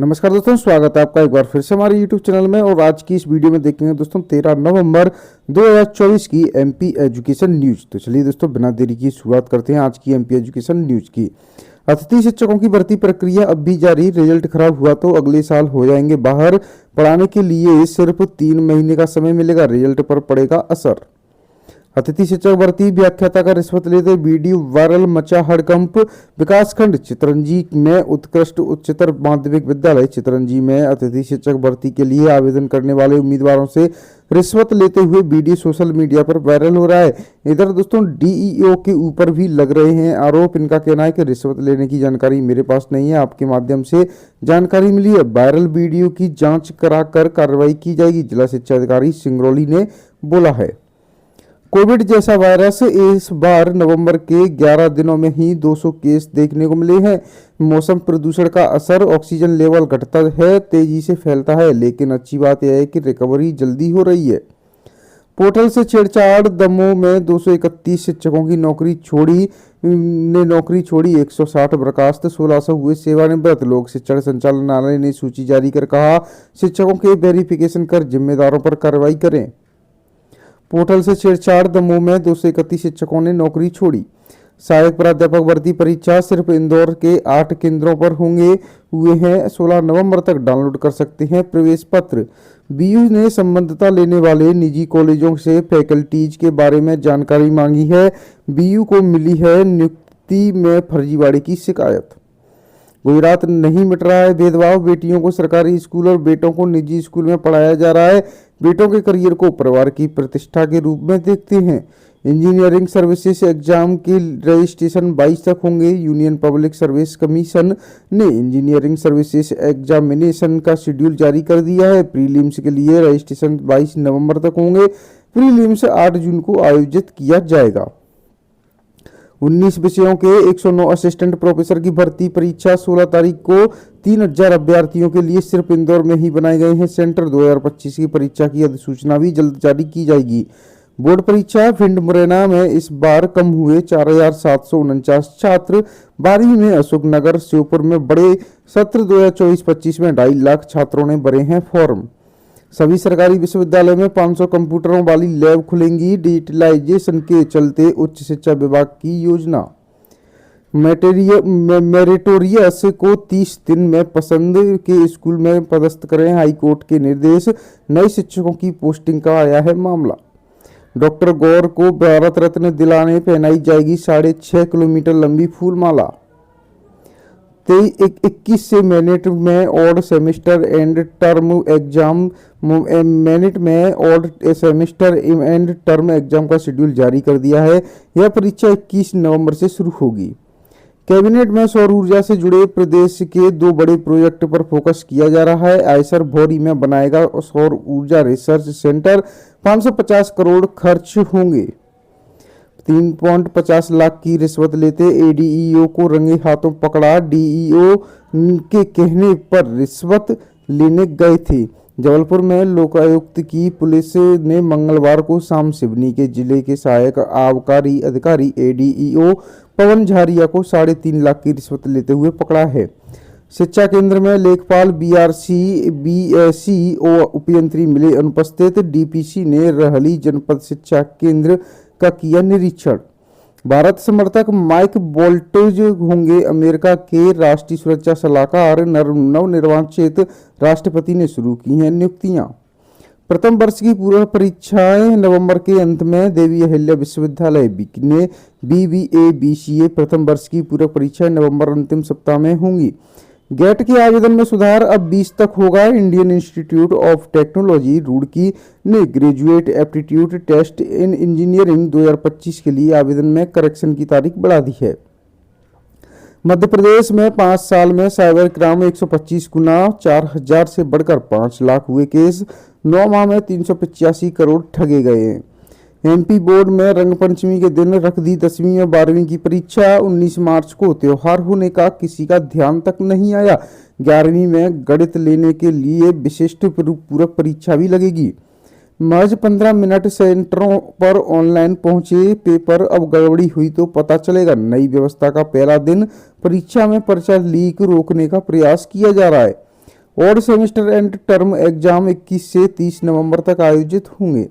नमस्कार दोस्तों, स्वागत है आपका एक बार फिर से हमारे YouTube चैनल में। और आज की इस वीडियो में देखेंगे दोस्तों 13 नवंबर 2024 की एमपी एजुकेशन न्यूज। तो चलिए दोस्तों, बिना देरी की शुरुआत करते हैं आज की एमपी एजुकेशन न्यूज की। अतिथि शिक्षकों की भर्ती प्रक्रिया अब भी जारी। रिजल्ट खराब हुआ तो अगले साल हो जाएंगे बाहर। पढ़ाने के लिए सिर्फ 3 महीने का समय मिलेगा, रिजल्ट पर पड़ेगा असर। अतिथि शिक्षक भर्ती व्याख्याता का रिश्वत लेते वीडियो वायरल, मचा हड़कंप। विकासखंड चितरंजी में उत्कृष्ट उच्चतर माध्यमिक विद्यालय चितरंजी में अतिथि शिक्षक भर्ती के लिए आवेदन करने वाले उम्मीदवारों से रिश्वत लेते हुए वीडियो सोशल मीडिया पर वायरल हो रहा है। इधर दोस्तों डीईओ के ऊपर भी लग रहे हैं आरोप। इनका कहना है कि रिश्वत लेने की जानकारी मेरे पास नहीं है, आपके माध्यम से जानकारी मिली है। वायरल वीडियो की जाँच कराकर कार्रवाई की जाएगी, जिला शिक्षा अधिकारी सिंगरौली ने बोला है। कोविड जैसा वायरस इस बार नवंबर के 11 दिनों में ही 200 केस देखने को मिले हैं। मौसम प्रदूषण का असर, ऑक्सीजन लेवल घटता है, तेजी से फैलता है, लेकिन अच्छी बात यह है कि रिकवरी जल्दी हो रही है। पोर्टल से छेड़छाड़, दमोह में 231 शिक्षकों की नौकरी छोड़ी 160 बर्खास्त, 1600 हुए सेवानिवृत्त। लोक शिक्षण संचालनालय ने सूची जारी कर कहा, शिक्षकों के वेरिफिकेशन कर जिम्मेदारों पर कार्रवाई करें। पोर्टल से छेड़छाड़, दमोह में 231 शिक्षकों ने नौकरी छोड़ी। सहायक प्राध्यापक भर्ती परीक्षा सिर्फ इंदौर के 8 केंद्रों पर हुए हैं। 16 नवंबर तक डाउनलोड कर सकते हैं प्रवेश पत्र। बीयू ने संबद्धता लेने वाले निजी कॉलेजों से फैकल्टीज के बारे में जानकारी मांगी है। बीयू को मिली है नियुक्ति में फर्जीवाड़े की शिकायत। गुजरात नहीं मिट रहा है भेदभाव, बेटियों को सरकारी स्कूल और बेटों को निजी स्कूल में पढ़ाया जा रहा है। बेटों के करियर को परिवार की प्रतिष्ठा के रूप में देखते हैं। इंजीनियरिंग सर्विसेज एग्जाम के रजिस्ट्रेशन 22 तक होंगे। यूनियन पब्लिक सर्विस कमीशन ने इंजीनियरिंग सर्विसेज एग्जामिनेशन का शेड्यूल जारी कर दिया है। प्रीलिम्स के लिए रजिस्ट्रेशन 22 नवंबर तक होंगे। प्रीलिम्स 8 जून को आयोजित किया जाएगा। 19 विषयों के 109 असिस्टेंट प्रोफेसर की भर्ती परीक्षा 16 तारीख को 3000 अभ्यर्थियों के लिए सिर्फ इंदौर में ही बनाए गए हैं सेंटर। 2025 की परीक्षा की अधिसूचना भी जल्द जारी की जाएगी। बोर्ड परीक्षा भिंड मुरैना में इस बार कम हुए 4749 छात्र। 12वीं में अशोकनगर श्योपुर में बड़े सत्र 2024-25 में 2.5 लाख छात्रों ने भरे हैं फॉर्म। सभी सरकारी विश्वविद्यालयों में 500 कंप्यूटरों वाली लैब खुलेंगी। डिजिटलाइजेशन के चलते उच्च शिक्षा विभाग की योजना। मेरिटोरियस को 30 दिन में पसंद के स्कूल में पदस्थ करें, हाईकोर्ट के निर्देश। नए शिक्षकों की पोस्टिंग का आया है मामला। डॉक्टर गौर को भारत रत्न दिलाने पहनाई जाएगी 6.5 किलोमीटर लंबी फूलमाला। 21 से मिनट में odd semester and term exam का शेड्यूल जारी कर दिया है। यह परीक्षा 21 नवंबर से शुरू होगी। कैबिनेट में सौर ऊर्जा से जुड़े प्रदेश के 2 बड़े प्रोजेक्ट पर फोकस किया जा रहा है। आयसर भौरी में बनाएगा सौर ऊर्जा रिसर्च सेंटर, 550 करोड़ खर्च होंगे। 3.50 लाख की रिश्वत लेते एडीईओ को रंगे हाथों पकड़ा। डीईओ के कहने पर रिश्वत लेने गए थे। जबलपुर में लोकायुक्त की पुलिस ने मंगलवार को शाम सिवनी के जिले के सहायक आबकारी अधिकारी एडीईओ पवन झारिया को 3.5 लाख की रिश्वत लेते हुए पकड़ा है। शिक्षा केंद्र में लेखपाल, बीआरसी, बीएससी और उपयंत्री मिले अनुपस्थित। डीपीसी ने रहली जनपद शिक्षा केंद्र का किया निरीक्षण। भारत समर्थक माइक बोल्टेज होंगे अमेरिका के राष्ट्रीय सुरक्षा सलाहकार। नवनिर्वाचित राष्ट्रपति ने शुरू की हैं नियुक्तियां। प्रथम वर्ष की पूरक परीक्षाएं नवंबर के अंत में। देवी अहिल्या विश्वविद्यालय ने बीबीए बीसीए प्रथम वर्ष की पूरक परीक्षाएं नवंबर अंतिम सप्ताह में होंगी। गेट के आवेदन में सुधार अब 20 तक होगा। Indian institute of technology Roorkee ने graduate aptitude test in engineering 2025 के लिए आवेदन में करेक्शन की तारीख बढ़ा दी है। मध्य प्रदेश में 5 साल में साइबर क्राइम 125 गुना, 4000 से बढ़कर 5 लाख हुए केस। 9 माह में 385 करोड़ ठगे गए। एमपी बोर्ड में रंगपंचमी के दिन रख दी 10वीं और 12वीं की परीक्षा। 19 मार्च को त्योहार होने का किसी का ध्यान तक नहीं आया। 11वीं में गणित लेने के लिए विशिष्ट पूरक परीक्षा भी लगेगी। महज 15 मिनट सेंटरों पर ऑनलाइन पहुंचे पेपर। अब गड़बड़ी हुई तो पता चलेगा। नई व्यवस्था का पहला दिन, परीक्षा में पर्चा लीक रोकने का प्रयास किया जा रहा है। और सेमेस्टर एंड टर्म एग्जाम 21 से 30 नवंबर तक आयोजित होंगे।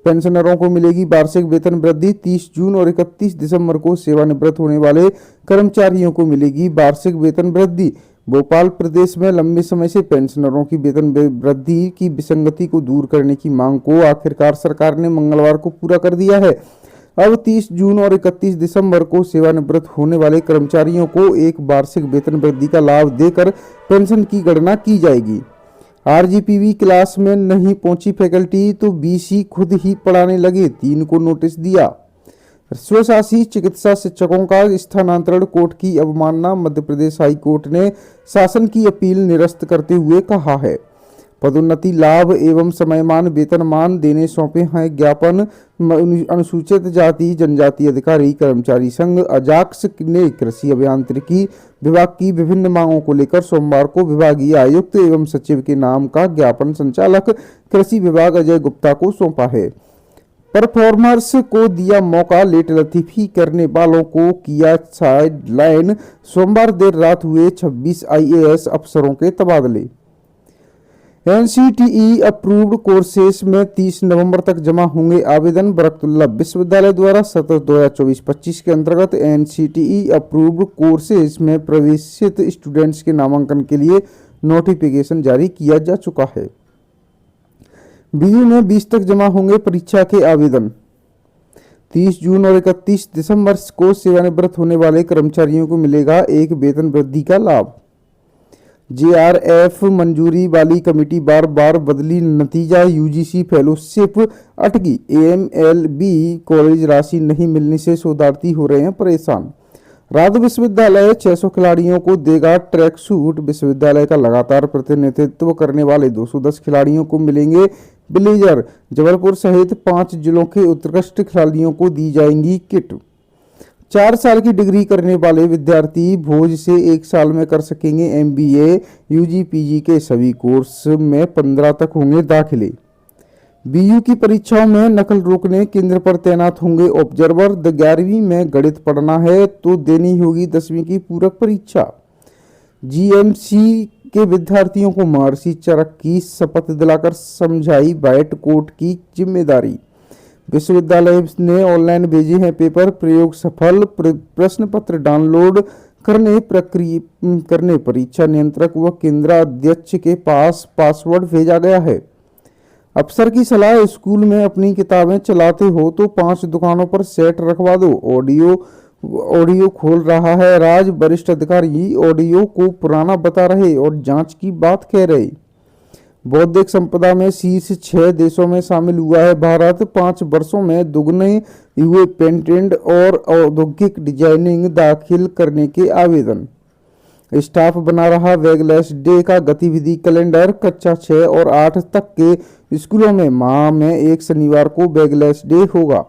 पेंशनरों को मिलेगी वार्षिक वेतन वृद्धि। 30 जून और 31 दिसंबर को सेवानिवृत्त होने वाले कर्मचारियों को मिलेगी वार्षिक वेतन वृद्धि। भोपाल प्रदेश में लंबे समय से पेंशनरों की वेतन वृद्धि की विसंगति को दूर करने की मांग को आखिरकार सरकार ने मंगलवार को पूरा कर दिया है। अब 30 जून और 31 दिसंबर को सेवानिवृत्त होने वाले कर्मचारियों को एक वार्षिक वेतन वृद्धि का लाभ देकर पेंशन की गणना की जाएगी। आरजीपीवी क्लास में नहीं पहुंची फैकल्टी तो बीसी खुद ही पढ़ाने लगे, 3 को नोटिस दिया। स्वशासी चिकित्सा शिक्षकों का स्थानांतरण कोर्ट की अवमानना। मध्य प्रदेश हाई कोर्ट ने शासन की अपील निरस्त करते हुए कहा है, पदोन्नति लाभ एवं समयमान वेतनमान देने सौंपे हैं ज्ञापन। अनुसूचित जाति जनजाति अधिकारी कर्मचारी संघ अजाक्स ने कृषि अभियांत्रिकी विभाग की विभिन्न मांगों को लेकर सोमवार को विभागीय आयुक्त एवं सचिव के नाम का ज्ञापन संचालक कृषि विभाग अजय गुप्ता को सौंपा है। परफॉर्मर्स को दिया मौका, लेट लतीफी करने वालों को किया साइडलाइन। सोमवार देर रात हुए 26 IAS अफसरों के तबादले। NCTE अप्रूव्ड कोर्सेस में 30 नवंबर तक जमा होंगे आवेदन। बरकतुल्ला विश्वविद्यालय द्वारा सत्र 2024-25 के अंतर्गत NCTE अप्रूव्ड कोर्सेस में प्रवेशित स्टूडेंट्स के नामांकन के लिए नोटिफिकेशन जारी किया जा चुका है। BU में 20 तक जमा होंगे परीक्षा के आवेदन। 30 जून और 31 दिसंबर को सेवानिवृत्त होने वाले कर्मचारियों को मिलेगा एक वेतन वृद्धि का लाभ। JRF मंजूरी वाली कमेटी बार बार बदली, नतीजा UGC फेलोशिप अटकी। AMLB कॉलेज राशि नहीं मिलने से शोधार्थी हो रहे हैं परेशान। राध विश्वविद्यालय 600 खिलाड़ियों को देगा ट्रैक सूट। विश्वविद्यालय का लगातार प्रतिनिधित्व करने वाले 210 खिलाड़ियों को मिलेंगे ब्लेजर। जबलपुर सहित 5 जिलों के उत्कृष्ट खिलाड़ियों को दी जाएंगी किट। 4 साल की डिग्री करने वाले विद्यार्थी भोज से 1 साल में कर सकेंगे MBA। UG PG के सभी कोर्स में 15 तक होंगे दाखिले। BU की परीक्षाओं में नकल रोकने केंद्र पर तैनात होंगे ऑब्जर्वर। 11वीं में गणित पढ़ना है तो देनी होगी 10वीं की पूरक परीक्षा। GMC के विद्यार्थियों को महर्षि चरक की शपथ दिलाकर समझाई बाइट कोर्ट की जिम्मेदारी। विश्वविद्यालय ने ऑनलाइन भेजे हैं पेपर, प्रयोग सफल। प्रश्न पत्र डाउनलोड करने परीक्षा नियंत्रक व केंद्राध्यक्ष के पास पासवर्ड भेजा गया है। अफसर की सलाह, स्कूल में अपनी किताबें चलाते हो तो 5 दुकानों पर सेट रखवा दो। ऑडियो खोल रहा है राज। वरिष्ठ अधिकारी ऑडियो को पुराना बता रहे और जांच की बात कह रहे। बौद्धिक संपदा में शीर्ष 6 देशों में शामिल हुआ है भारत। 5 वर्षों में दुगने हुए पेटेंट और औद्योगिक डिजाइनिंग दाखिल करने के आवेदन। स्टाफ बना रहा वेगलेस डे का गतिविधि कैलेंडर। कक्षा 6 और 8 तक के स्कूलों में माह में एक शनिवार को वेगलेस डे होगा।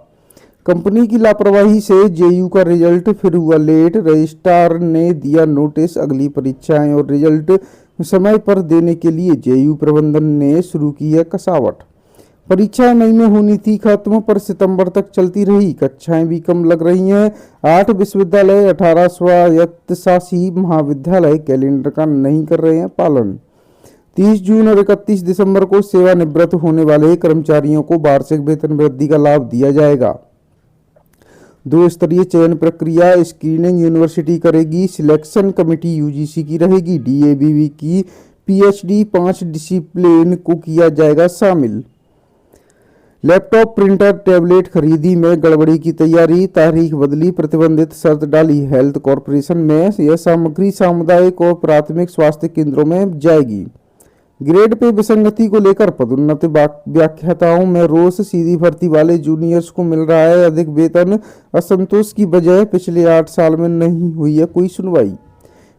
कंपनी की लापरवाही से JU का रिजल्ट फिर हुआ लेट। रजिस्ट्रार ने दिया नोटिस। अगली परीक्षाएं और रिजल्ट समय पर देने के लिए JU प्रबंधन ने शुरू की है कसावट। परीक्षाएं मई में होनी थी खत्म, पर सितंबर तक चलती रही। कक्षाएं भी कम लग रही हैं। 8 विश्वविद्यालय 18 स्वायत्तशासी महाविद्यालय कैलेंडर का नहीं कर रहे हैं पालन। 30 जून और 31 दिसंबर को सेवानिवृत्त होने वाले कर्मचारियों को वार्षिक वेतन वृद्धि का लाभ दिया जाएगा। 2 स्तरीय चयन प्रक्रिया, स्क्रीनिंग यूनिवर्सिटी करेगी। सिलेक्शन कमेटी UGC की रहेगी। DABB की PhD 5 डिसिप्लिन को किया जाएगा शामिल। लैपटॉप प्रिंटर टैबलेट खरीदी में गड़बड़ी की तैयारी, तारीख बदली, प्रतिबंधित शर्त डाली। हेल्थ कॉर्पोरेशन में यह सामग्री सामुदायिक और प्राथमिक स्वास्थ्य केंद्रों में जाएगी। ग्रेड पे विसंगति को लेकर पदोन्नत व्याख्याताओं में रोष। सीधी भर्ती वाले जूनियर्स को मिल रहा है अधिक वेतन। असंतोष की वजह पिछले 8 साल में नहीं हुई है कोई सुनवाई।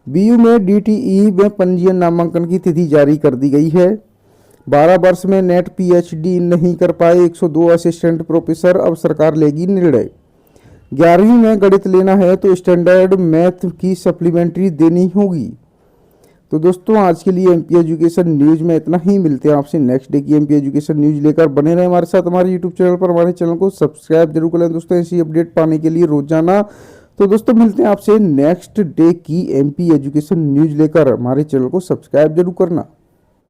BU में DTE में पंजीयन नामांकन की तिथि जारी कर दी गई है। 12 वर्ष में नेट PhD नहीं कर पाए 102 असिस्टेंट प्रोफेसर, अब सरकार लेगी निर्णय। 11वीं में गणित लेना है तो स्टैंडर्ड मैथ की सप्लीमेंट्री देनी होगी। तो दोस्तों आज के लिए MP एजुकेशन न्यूज में इतना ही। मिलते हैं आपसे नेक्स्ट डे की MP एजुकेशन न्यूज लेकर। बने रहे हमारे साथ हमारे YouTube चैनल पर। हमारे चैनल को सब्सक्राइब जरूर करें दोस्तों ऐसी अपडेट पाने के लिए रोजाना। तो दोस्तों मिलते हैं आपसे नेक्स्ट डे की MP एजुकेशन न्यूज लेकर। हमारे चैनल को सब्सक्राइब जरूर करना।